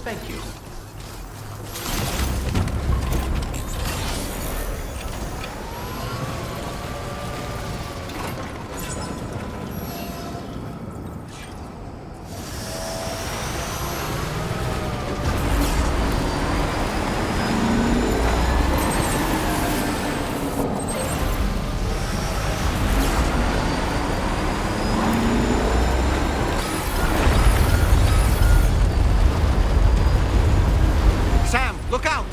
Thank you. Sam, look out!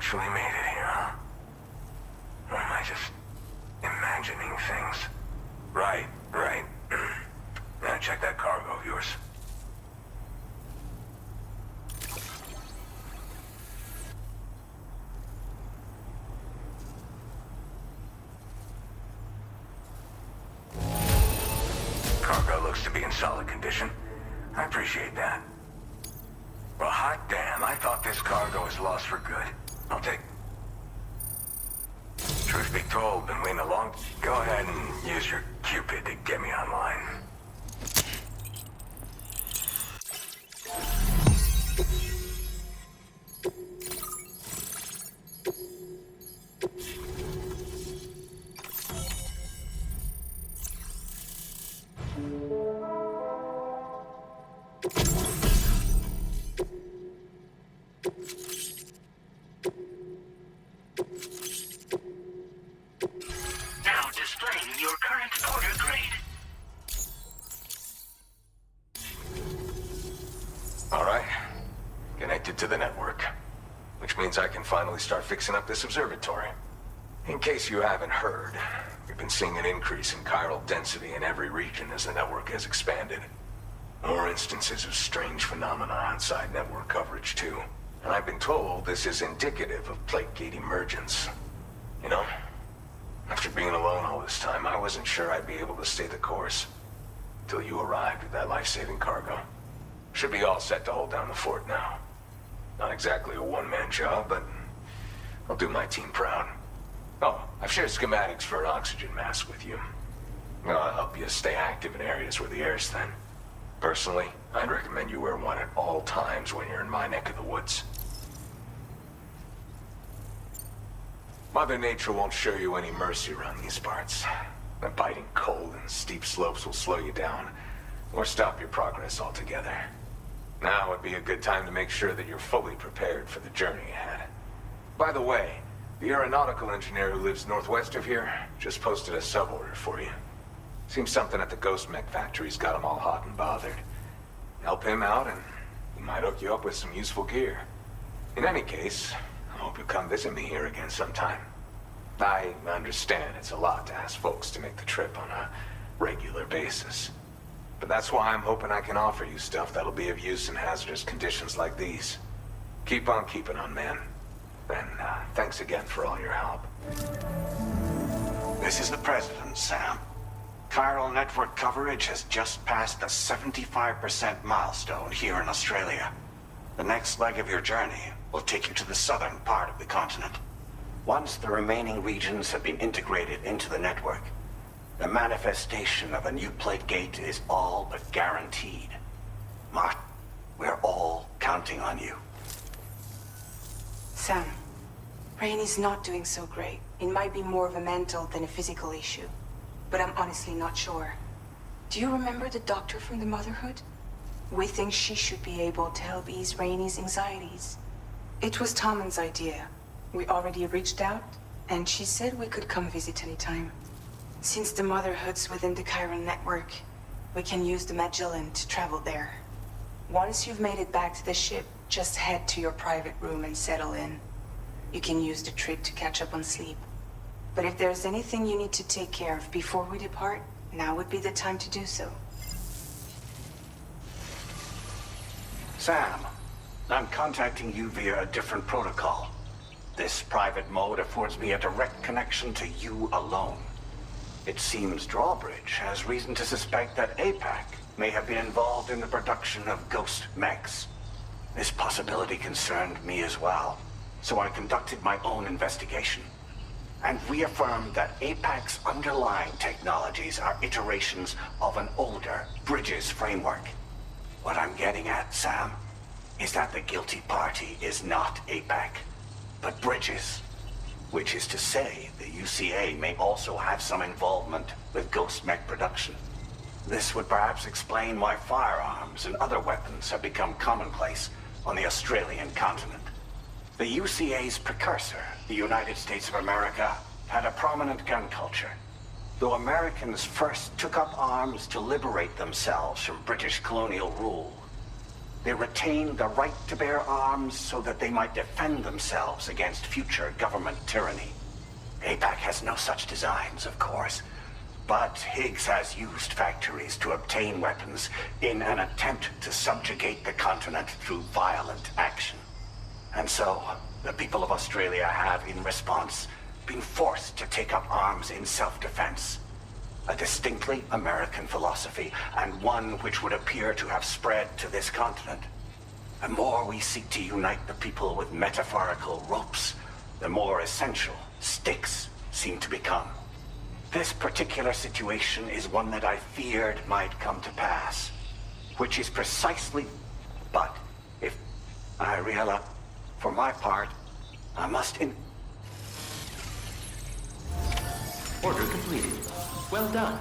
actually made it here, huh? Or am I just imagining things? Right. Now check that cargo of yours. Cargo looks to be in solid condition. I appreciate that. Well, hot damn, I thought this cargo was lost for good. I'll take... Truth be told, been waiting a long... Go ahead and use your Cupid to get me online. Now displaying your current order grade. Alright. Connected to the network. Which means I can finally start fixing up this observatory. In case you haven't heard, we've been seeing an increase in chiral density in every region as the network has expanded. More instances of strange phenomena outside network coverage too. And I've been told this is indicative of plate gate emergence. You know, after being alone all this time, I wasn't sure I'd be able to stay the course. Till you arrived with that life-saving cargo. Should be all set to hold down the fort now. Not exactly a one-man job, but I'll do my team proud. Oh, I've shared schematics for an oxygen mask with you. I'll help you stay active in areas where the air's thin. Personally, I'd recommend you wear one at all times when you're in my neck of the woods. Mother Nature won't show you any mercy around these parts. The biting cold and steep slopes will slow you down, or stop your progress altogether. Now would be a good time to make sure that you're fully prepared for the journey ahead. By the way, the aeronautical engineer who lives northwest of here just posted a sub-order for you. Seems something at the Ghost Mech factory's got him all hot and bothered. Help him out and he might hook you up with some useful gear. In any case, I hope you come visit me here again sometime. I understand it's a lot to ask folks to make the trip on a regular basis. But that's why I'm hoping I can offer you stuff that'll be of use in hazardous conditions like these. Keep on keeping on, man. And thanks again for all your help. This is the President, Sam. Chiral network coverage has just passed the 75% milestone here in Australia. The next leg of your journey will take you to the southern part of the continent. Once the remaining regions have been integrated into the network, the manifestation of a new plate gate is all but guaranteed. Martin, we're all counting on you. Sam, Rainy's not doing so great. It might be more of a mental than a physical issue, but I'm honestly not sure. Do you remember the doctor from the Motherhood? We think she should be able to help ease Rainy's anxieties. It was Tommen's idea. We already reached out, and she said we could come visit anytime. Since the Motherhood's within the Chiron network, we can use the Magellan to travel there. Once you've made it back to the ship, just head to your private room and settle in. You can use the trip to catch up on sleep. But if there's anything you need to take care of before we depart, now would be the time to do so. Sam, I'm contacting you via a different protocol. This private mode affords me a direct connection to you alone. It seems Drawbridge has reason to suspect that APAC may have been involved in the production of ghost mechs. This possibility concerned me as well, so I conducted my own investigation and reaffirmed that APAC's underlying technologies are iterations of an older Bridges framework. What I'm getting at, Sam, is that the guilty party is not APAC, but Bridges. Which is to say, the UCA may also have some involvement with ghost mech production. This would perhaps explain why firearms and other weapons have become commonplace on the Australian continent. The UCA's precursor, the United States of America, had a prominent gun culture. Though Americans first took up arms to liberate themselves from British colonial rule, they retained the right to bear arms so that they might defend themselves against future government tyranny. APAC has no such designs, of course, but Higgs has used factories to obtain weapons in an attempt to subjugate the continent through violent action. And so, the people of Australia have, in response, been forced to take up arms in self-defense. A distinctly American philosophy, and one which would appear to have spread to this continent. The more we seek to unite the people with metaphorical ropes, the more essential sticks seem to become. This particular situation is one that I feared might come to pass, which is precisely... But if I realize, for my part, I must Order completed. Well done.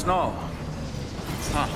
snow. Huh.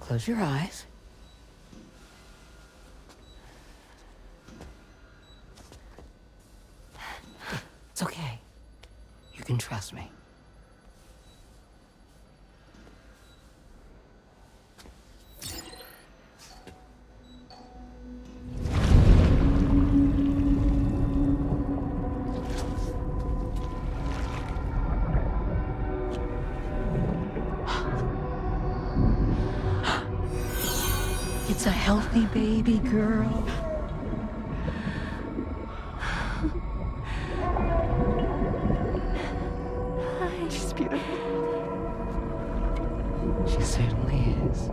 Close your eyes. It's okay. You can trust me. It's a healthy baby girl. She's beautiful. She certainly is.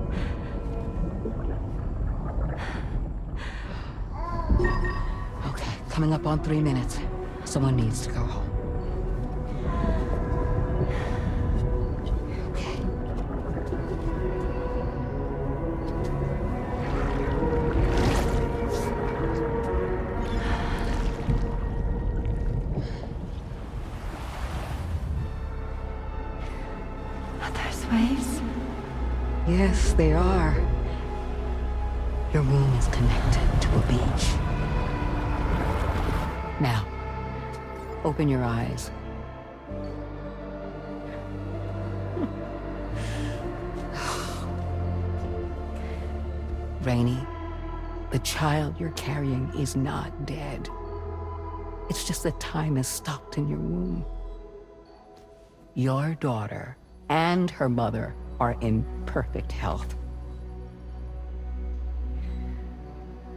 Okay, coming up on 3 minutes. Someone needs to go home. Waves? Yes, they are. Your womb is connected to a beach. Now, open your eyes. Rainy, the child you're carrying is not dead. It's just that time is stopped in your womb. Your daughter and her mother are in perfect health.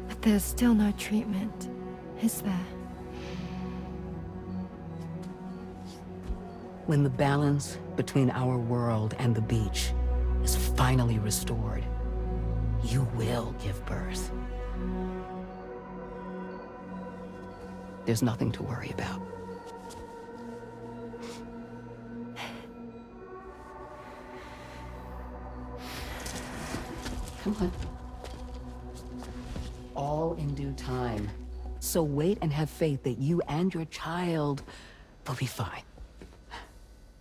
But there's still no treatment, is there? When the balance between our world and the beach is finally restored, you will give birth. There's nothing to worry about. Come on. All in due time. So wait and have faith that you and your child will be fine.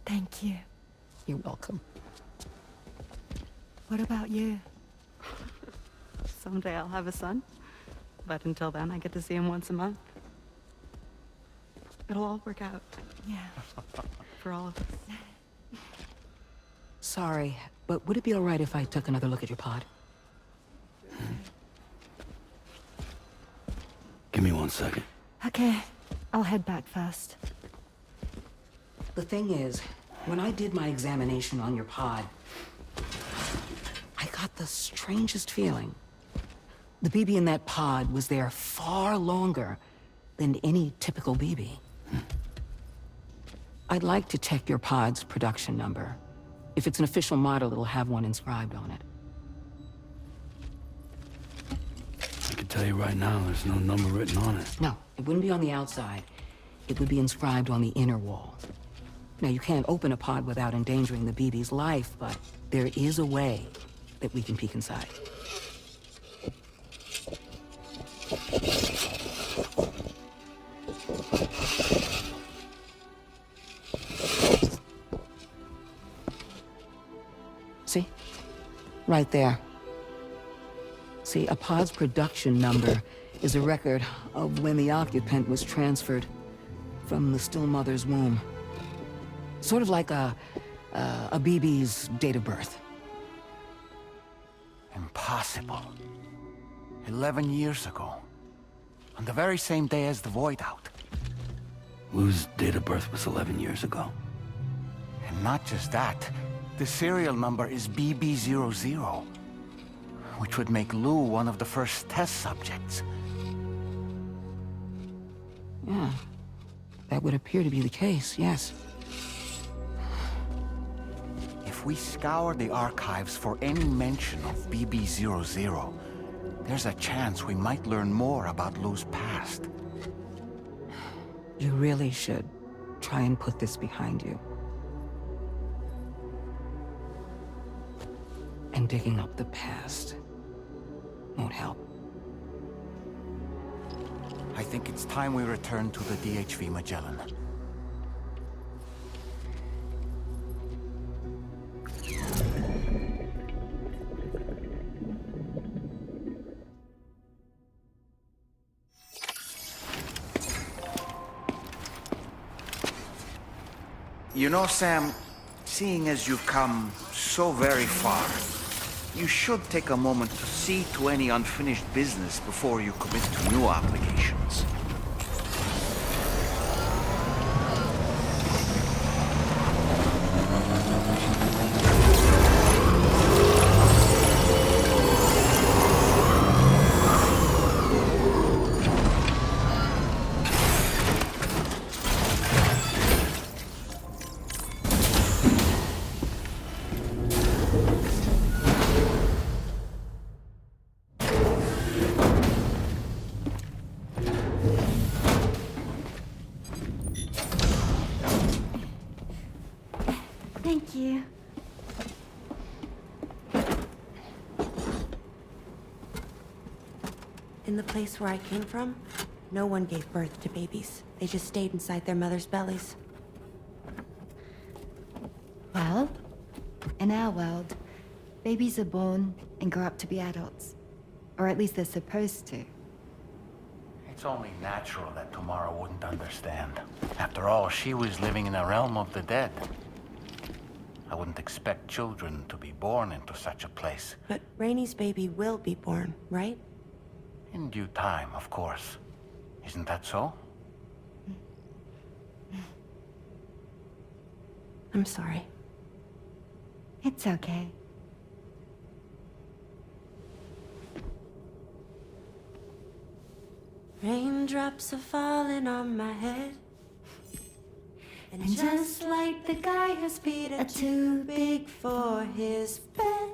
Thank you. You're welcome. What about you? Someday I'll have a son, but until then I get to see him once a month. It'll all work out. Yeah. For all of us. Sorry, but would it be all right if I took another look at your pod? Give me 1 second. Okay, I'll head back first. The thing is, when I did my examination on your pod, I got the strangest feeling. The BB in that pod was there far longer than any typical BB. I'd like to check your pod's production number. If it's an official model, it'll have one inscribed on it. I can tell you right now, there's no number written on it. No, it wouldn't be on the outside. It would be inscribed on the inner wall. Now, you can't open a pod without endangering the BB's life, but there is a way that we can peek inside. See? Right there. See, a pod's production number is a record of when the occupant was transferred from the still mother's womb. Sort of like a BB's date of birth. Impossible. 11 years ago. On the very same day as the Void Out. Wu's date of birth was 11 years ago. And not just that. The serial number is BB00, which would make Lou one of the first test subjects. Yeah, that would appear to be the case, yes. If we scour the archives for any mention of BB00, there's a chance we might learn more about Lou's past. You really should try and put this behind you. And digging up the past won't help. I think it's time we return to the DHV Magellan. You know, Sam, seeing as you've come so very far, you should take a moment to see to any unfinished business before you commit to new obligations. Thank you. In the place where I came from, no one gave birth to babies. They just stayed inside their mother's bellies. Well, in our world, babies are born and grow up to be adults. Or at least they're supposed to. It's only natural that Tamara wouldn't understand. After all, she was living in a realm of the dead. I wouldn't expect children to be born into such a place. But Rainey's baby will be born, right? In due time, of course. Isn't that so? I'm sorry. It's okay. Raindrops are falling on my head. And just like the guy whose feet are too big for his bed,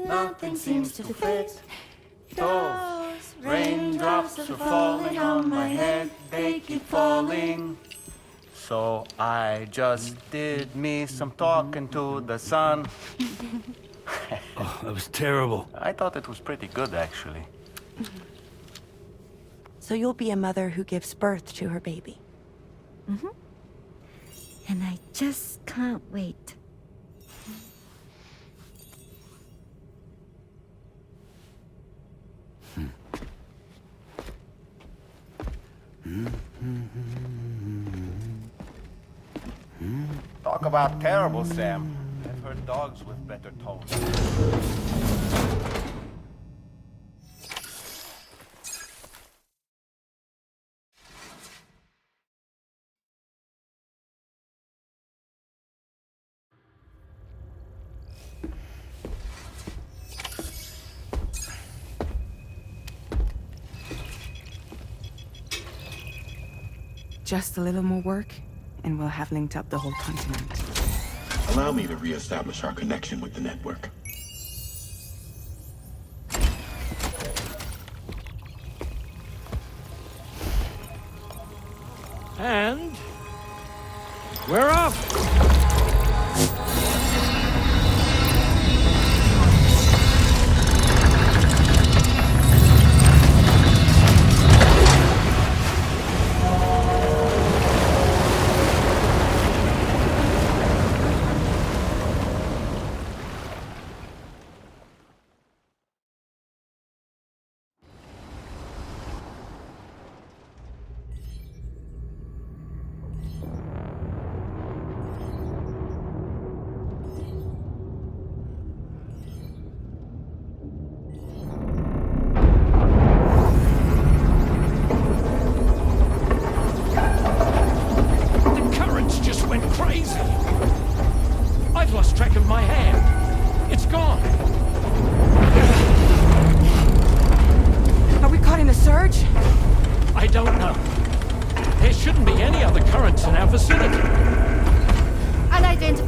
nothing seems to fit. Those raindrops are falling on my head, they keep falling. So I just did me some talking to the sun. Oh, that was terrible. I thought it was pretty good, actually. So you'll be a mother who gives birth to her baby. Mm-hmm. And I just can't wait. Talk about terrible, Sam. I've heard dogs with better tones. Just a little more work, and we'll have linked up the whole continent. Allow me to reestablish our connection with the network. And we're off!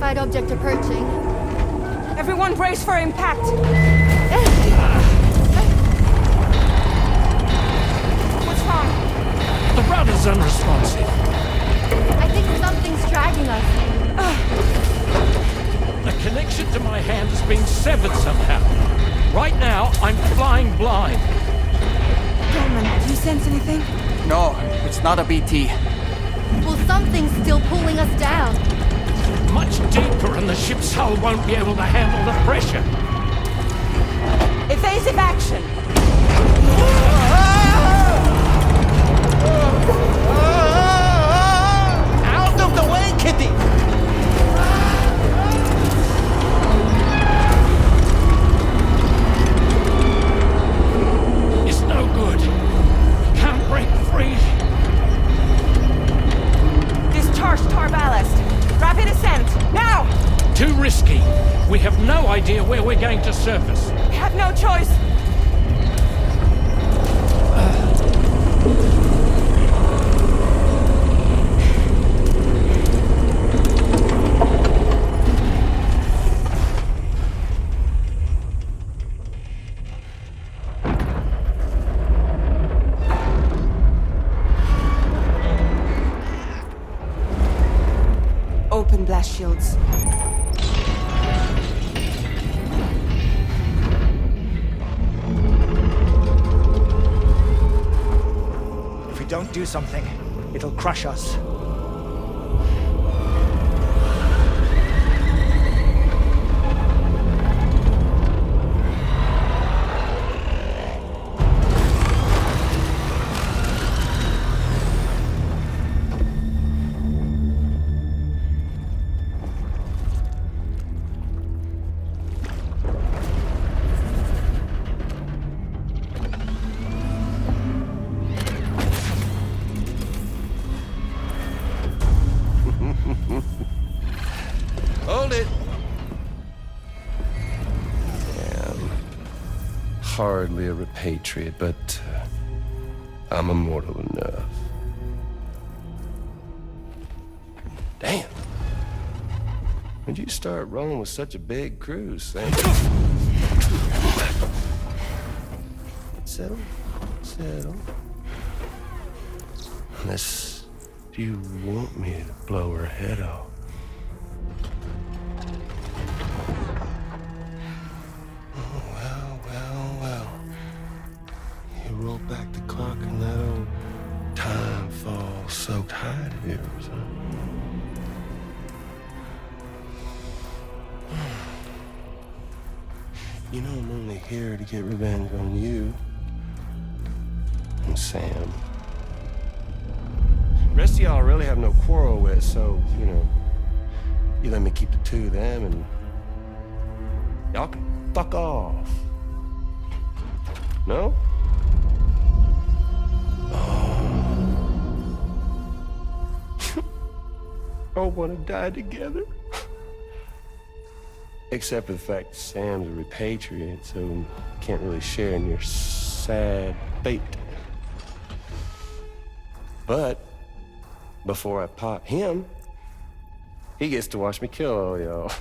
unidentified object approaching. Everyone brace for impact! What's wrong? The rudder's unresponsive. I think something's dragging us. The connection to my hand has been severed somehow. Right now, I'm flying blind. Gilman, do you sense anything? No, it's not a BT. Well, something's still pulling us down. Much deeper, and the ship's hull won't be able to handle the pressure. Evasive action! Out of the way, Kitty! It's no good. Can't break free. Discharge tar ballast. Rapid ascent, now! Too risky. We have no idea where we're going to surface. We have no choice. Open blast shields. If we don't do something, it'll crush us. Hold it! I'm hardly a repatriate, but I'm immortal enough. Damn. When'd you start rolling with such a big cruise, Sam? Settle. Settle. Unless you want me to blow her head off. Oh, well. You roll back the clock and let old time fall soaked hide of yours, huh? You know I'm only here to get revenge on you and Sam. The rest of y'all really have no quarrel with, so, you know, you let me keep the two of them and y'all can fuck off. No? All want to die together. Except for the fact that Sam's a repatriate, so can't really share in your sad fate. But before I pop him, he gets to watch me kill all y'all.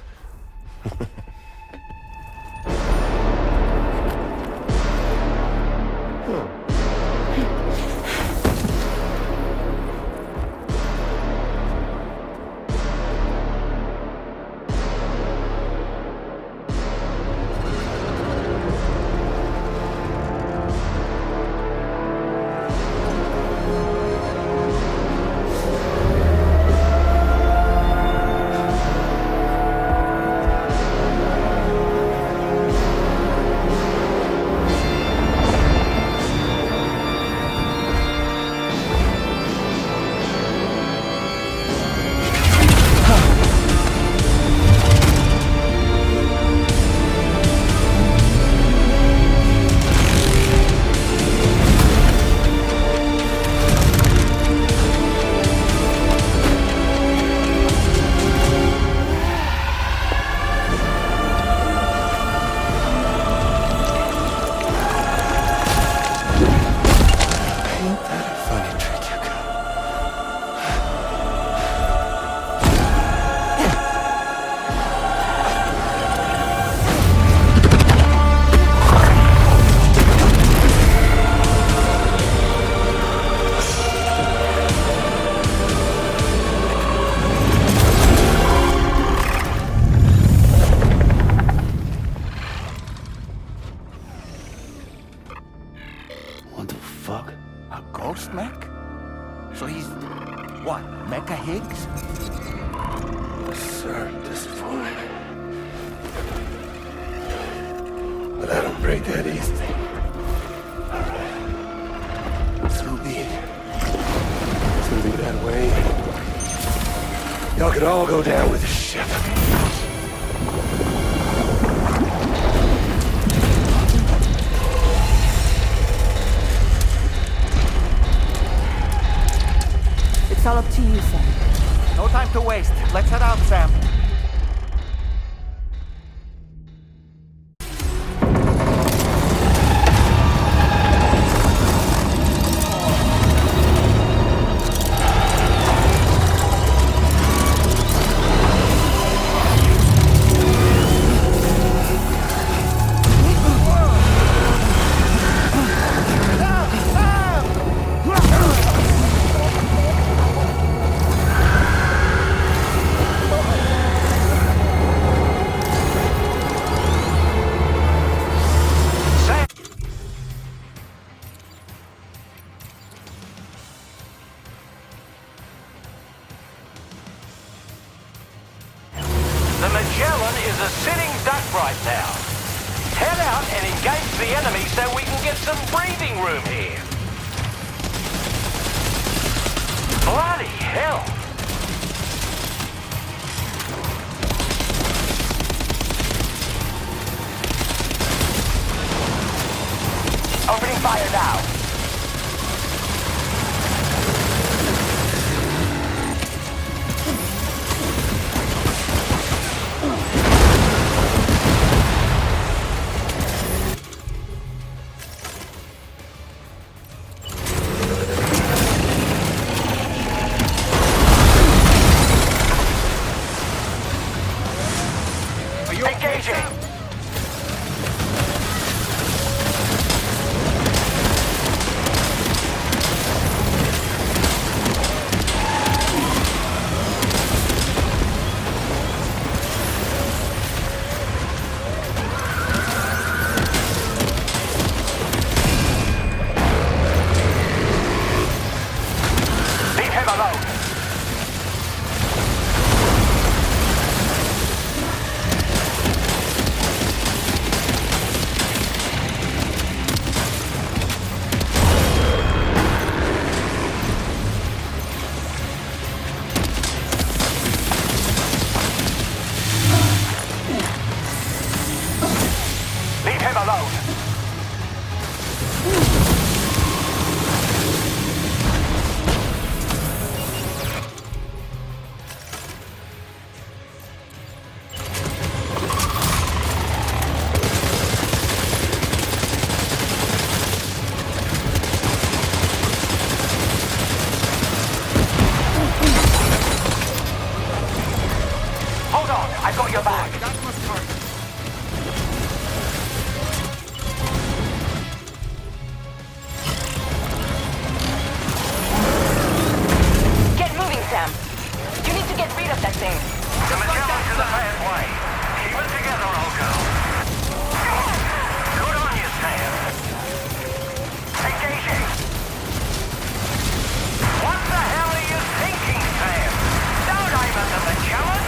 Y'all could all go down with the ship. It's all up to you, Sam. No time to waste. Let's head out, Sam. The Magellan is a sitting duck right now. Head out and engage the enemy so we can get some breathing room here. Bloody hell! Opening fire now. I've got your back. Get moving, Sam. You need to get rid of that thing. The Magellan's in a bad way. Keep it together, old girl. Good on you, Sam. Engaging. What the hell are you thinking, Sam? Don't aim at the Magellan.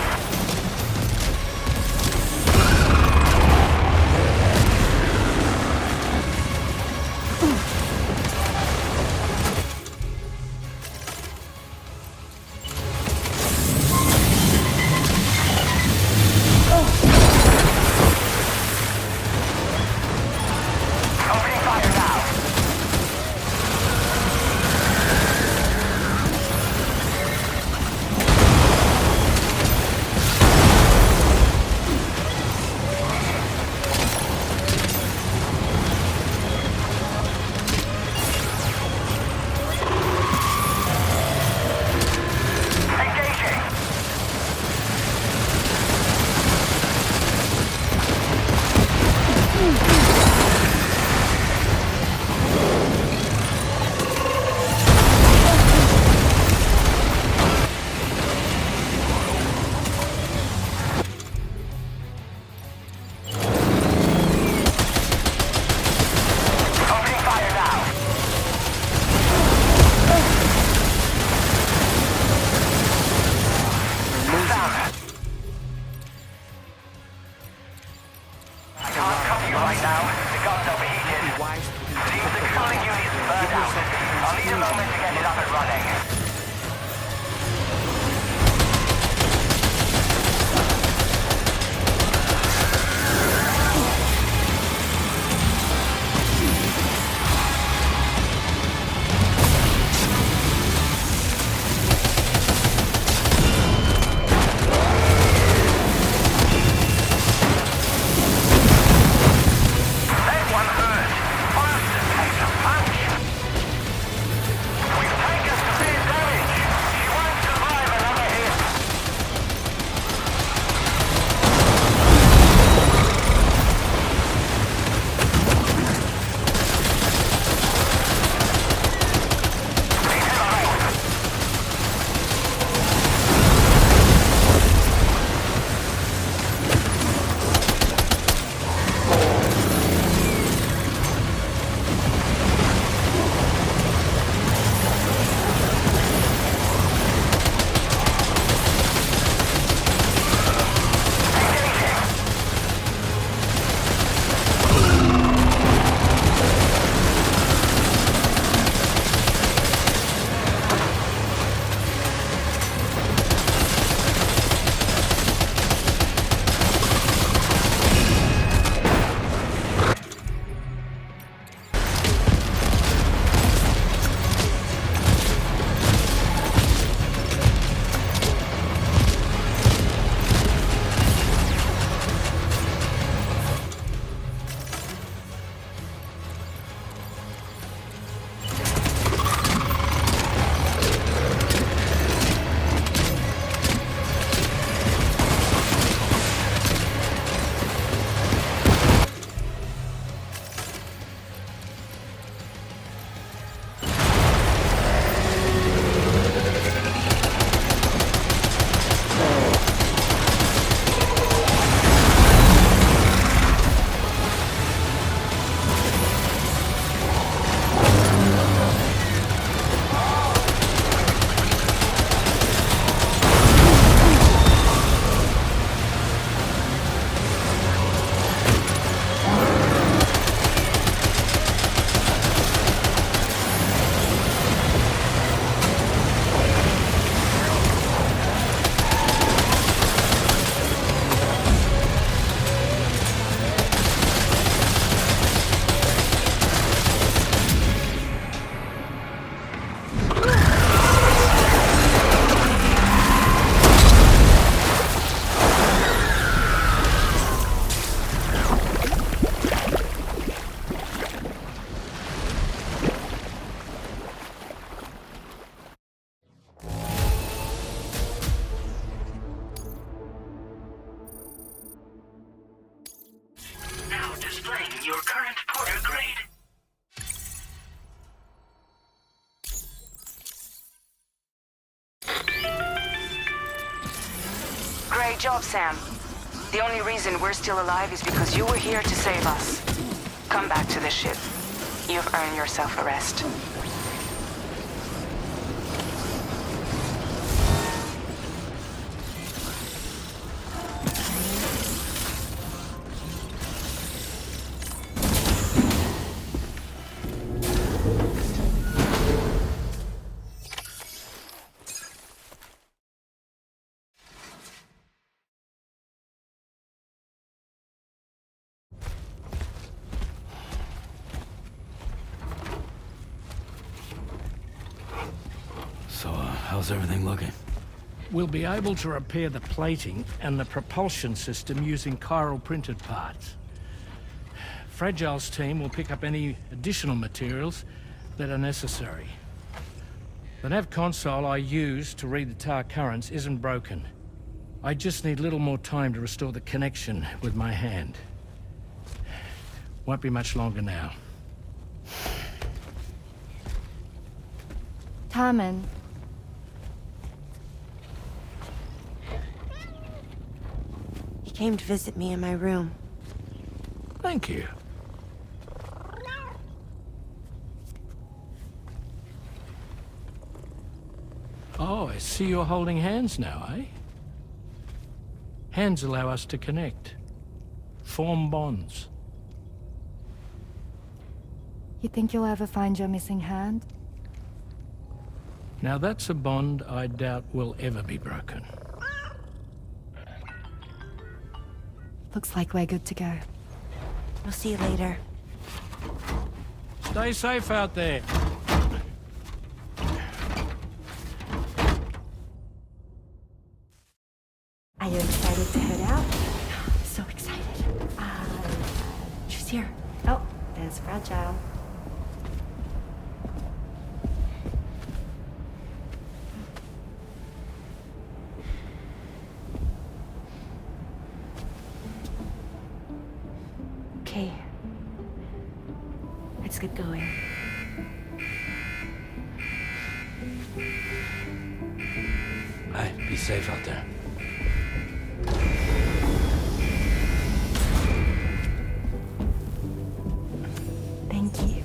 Great job, Sam. The only reason we're still alive is because you were here to save us. Come back to the ship. You've earned yourself a rest. How's everything looking? We'll be able to repair the plating and the propulsion system using chiral printed parts. Fragile's team will pick up any additional materials that are necessary. The nav console I use to read the tar currents isn't broken. I just need a little more time to restore the connection with my hand. Won't be much longer now. Tarman. He came to visit me in my room. Thank you. Oh, I see you're holding hands now, eh? Hands allow us to connect. Form bonds. You think you'll ever find your missing hand? Now that's a bond I doubt will ever be broken. Looks like we're good to go. I'll see you later. Stay safe out there. Are you excited to head out? So excited. She's here. Oh, there's Fragile. Okay. Let's get going. Hey, be safe out there. Thank you.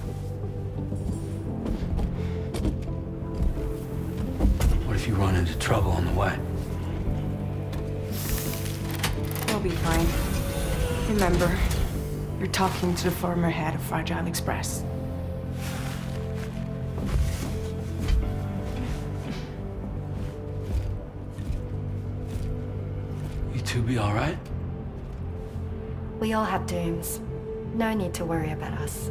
What if you run into trouble on the way? You'll be fine. Remember, you're talking to the former head of Fragile Express. You two be all right? We all have dooms. No need to worry about us.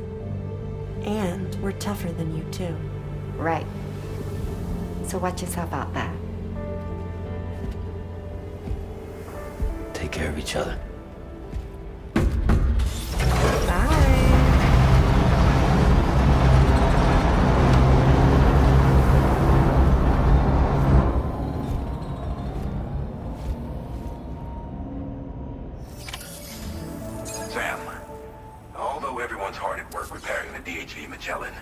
And we're tougher than you too. Right. So watch yourself out there. Take care of each other. Sam, although everyone's hard at work repairing the DHV Magellan,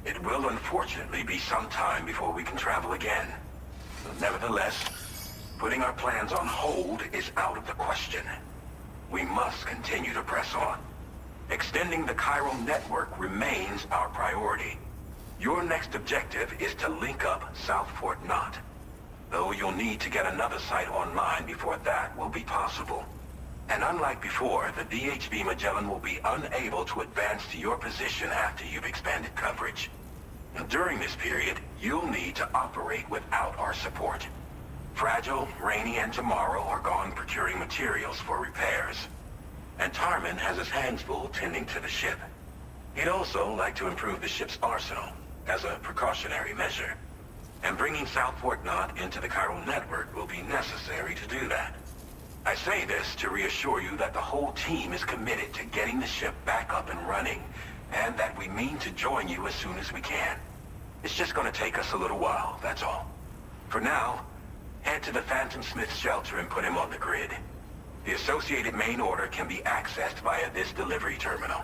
it will unfortunately be some time before we can travel again. Nevertheless, putting our plans on hold is out of the question. We must continue to press on. Extending the chiral network remains our priority. Your next objective is to link up South Fort Knot. Though you'll need to get another site online before that will be possible. And unlike before, the DHV Magellan will be unable to advance to your position after you've expanded coverage. During this period, you'll need to operate without our support. Fragile, Rainey, and Tomorrow are gone procuring materials for repairs. And Tarman has his hands full tending to the ship. He'd also like to improve the ship's arsenal, as a precautionary measure. And bringing South Fort Knot into the chiral network will be necessary to do that. I say this to reassure you that the whole team is committed to getting the ship back up and running, and that we mean to join you as soon as we can. It's just gonna take us a little while, that's all. For now, head to the Phantom Smith shelter and put him on the grid. The associated main order can be accessed via this delivery terminal.